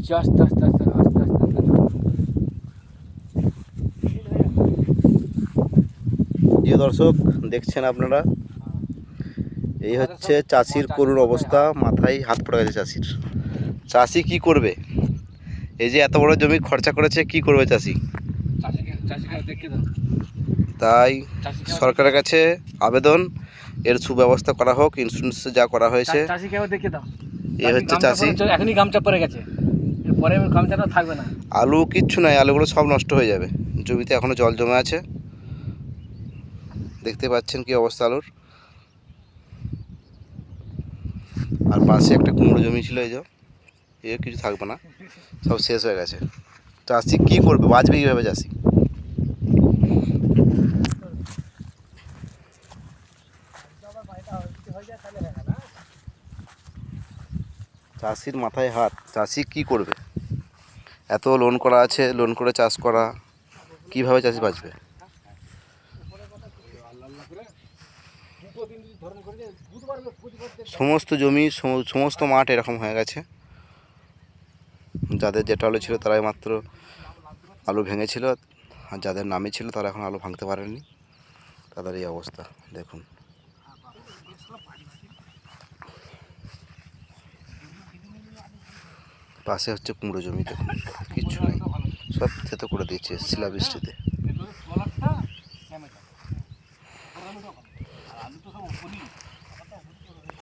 নিচে আস্তে আস্তে আস্তে আস্তে আস্তে আস্তে। প্রিয় দর্শক দেখছেন আপনারা, এই হচ্ছে চাষির করুণ অবস্থা। মাথায় হাত পড়ে গেছে চাষির। চাষি কি করবে? এই যে এত বড় জমি খরচা করেছে, কি করবে চাষি? তাই সরকারের কাছে আবেদন, এর সুব্যবস্থা করা হোক। ইন্স্যুরেন্স যা করা হয়েছে, এই হচ্ছে চাষি। এখনই গামছা পরে গেছে, পরে গামছাটা থাকবে না। আলু কিচ্ছু নাই, আলুগুলো সব নষ্ট হয়ে যাবে। জমিতে এখনো জল জমে আছে, দেখতে পাচ্ছেন কি অবস্থা আলুর। আর পাশে একটা কুমড়ো জমি ছিল, এই যে এ কিছু থাকবে না, সব শেষ হয়ে গেছে। চাষি কি করবে? বাঁচবে কীভাবে চাষি? চাষির মাথায় হাত। চাষি কি করবে? এত লোন করা আছে, লোন করে চাষ করা, কিভাবে চাষি বাঁচবে? সমস্ত জমি, সমস্ত মাঠ এরকম হয়ে গেছে। যাদের যেটা আলু ছিল তারাই মাত্র আলু ভেঙেছিল, আর যাদের নামে ছিল তারা এখন আলু ভাঙতে পারেনি। তাদের এই অবস্থা দেখুন। পাশে হচ্ছে কুমড়ো জমি, দেখুন কিচ্ছু নেই, সব থেতো করে দিয়েছে শিলাবৃষ্টিতে।